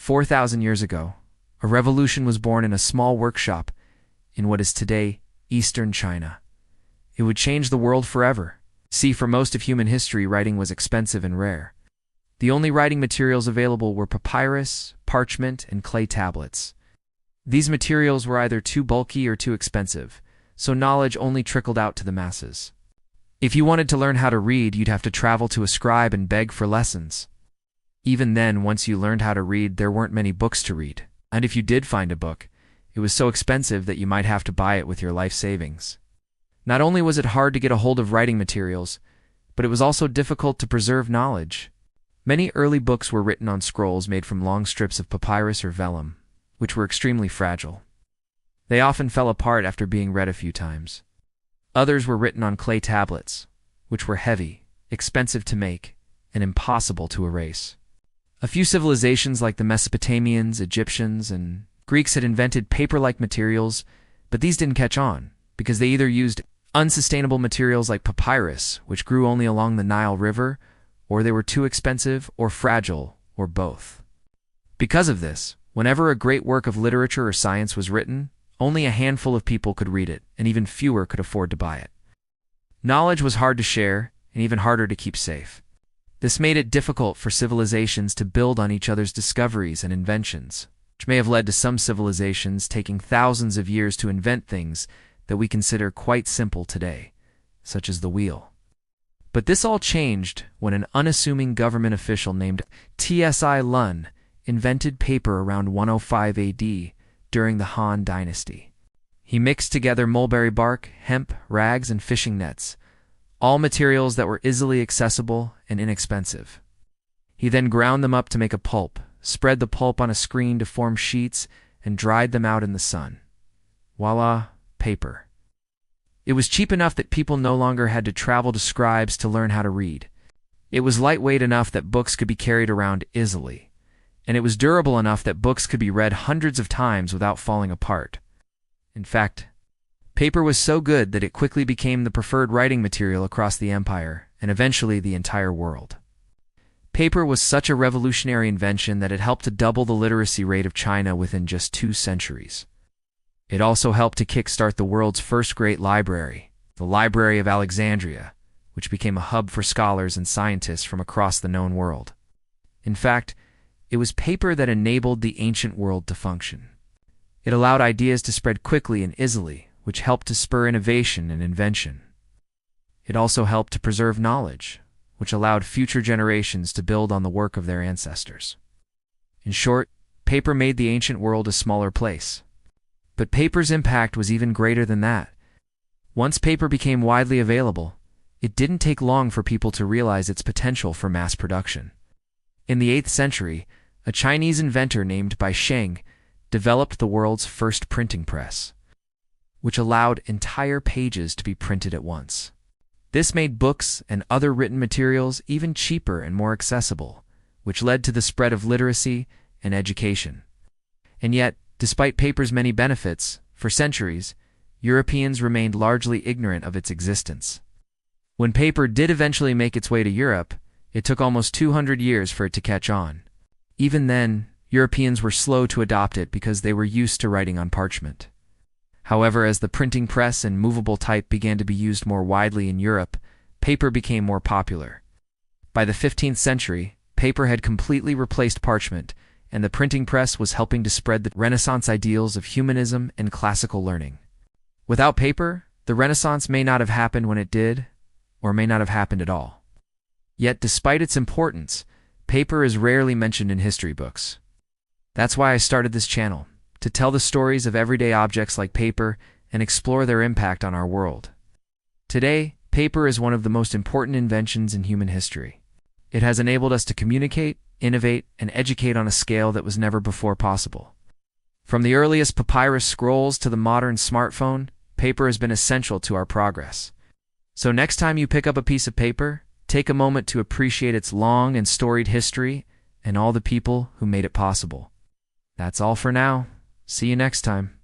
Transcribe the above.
4,000 years ago, a revolution was born in a small workshop in what is today Eastern China. It would change the world forever. See, for most of human history, writing was expensive and rare. The only writing materials available were papyrus, parchment, and clay tablets. These materials were either too bulky or too expensive, so knowledge only trickled out to the masses. If you wanted to learn how to read, you'd have to travel to a scribe and beg for lessons. Even then, once you learned how to read, there weren't many books to read. And if you did find a book, it was so expensive that you might have to buy it with your life savings. Not only was it hard to get a hold of writing materials, but it was also difficult to preserve knowledge. Many early books were written on scrolls made from long strips of papyrus or vellum, which were extremely fragile. They often fell apart after being read a few times. Others were written on clay tablets, which were heavy, expensive to make, and impossible to erase. A few civilizations like the Mesopotamians, Egyptians, and Greeks had invented paper-like materials, but these didn't catch on, because they either used unsustainable materials like papyrus, which grew only along the Nile River, or they were too expensive or fragile, or both. Because of this, whenever a great work of literature or science was written, only a handful of people could read it, and even fewer could afford to buy it. Knowledge was hard to share, and even harder to keep safe. This made it difficult for civilizations to build on each other's discoveries and inventions, which may have led to some civilizations taking thousands of years to invent things that we consider quite simple today, such as the wheel. But this all changed when an unassuming government official named Tsi Lun invented paper around 105 AD during the Han Dynasty. He mixed together mulberry bark, hemp, rags, and fishing nets, all materials that were easily accessible and inexpensive. He then ground them up to make a pulp, spread the pulp on a screen to form sheets, and dried them out in the sun. Voila, paper. It was cheap enough that people no longer had to travel to scribes to learn how to read. It was lightweight enough that books could be carried around easily. And it was durable enough that books could be read hundreds of times without falling apart. In fact, paper was so good that it quickly became the preferred writing material across the empire, and eventually the entire world. Paper was such a revolutionary invention that it helped to double the literacy rate of China within just 2 centuries. It also helped to kickstart the world's first great library, the Library of Alexandria, which became a hub for scholars and scientists from across the known world. In fact, it was paper that enabled the ancient world to function. It allowed ideas to spread quickly and easily, which helped to spur innovation and invention. It also helped to preserve knowledge, which allowed future generations to build on the work of their ancestors. In short, paper made the ancient world a smaller place. But paper's impact was even greater than that. Once paper became widely available, it didn't take long for people to realize its potential for mass production. In the 8th century, a Chinese inventor named Bai Sheng developed the world's first printing press, which allowed entire pages to be printed at once. This made books and other written materials even cheaper and more accessible, which led to the spread of literacy and education. And yet, despite paper's many benefits, for centuries, Europeans remained largely ignorant of its existence. When paper did eventually make its way to Europe, it took almost 200 years for it to catch on. Even then, Europeans were slow to adopt it because they were used to writing on parchment. However, as the printing press and movable type began to be used more widely in Europe, paper became more popular. By the 15th century, paper had completely replaced parchment, and the printing press was helping to spread the Renaissance ideals of humanism and classical learning. Without paper, the Renaissance may not have happened when it did, or may not have happened at all. Yet, despite its importance, paper is rarely mentioned in history books. That's why I started this channel, to tell the stories of everyday objects like paper and explore their impact on our world. Today, paper is one of the most important inventions in human history. It has enabled us to communicate, innovate, and educate on a scale that was never before possible. From the earliest papyrus scrolls to the modern smartphone, paper has been essential to our progress. So next time you pick up a piece of paper, take a moment to appreciate its long and storied history and all the people who made it possible. That's all for now. See you next time.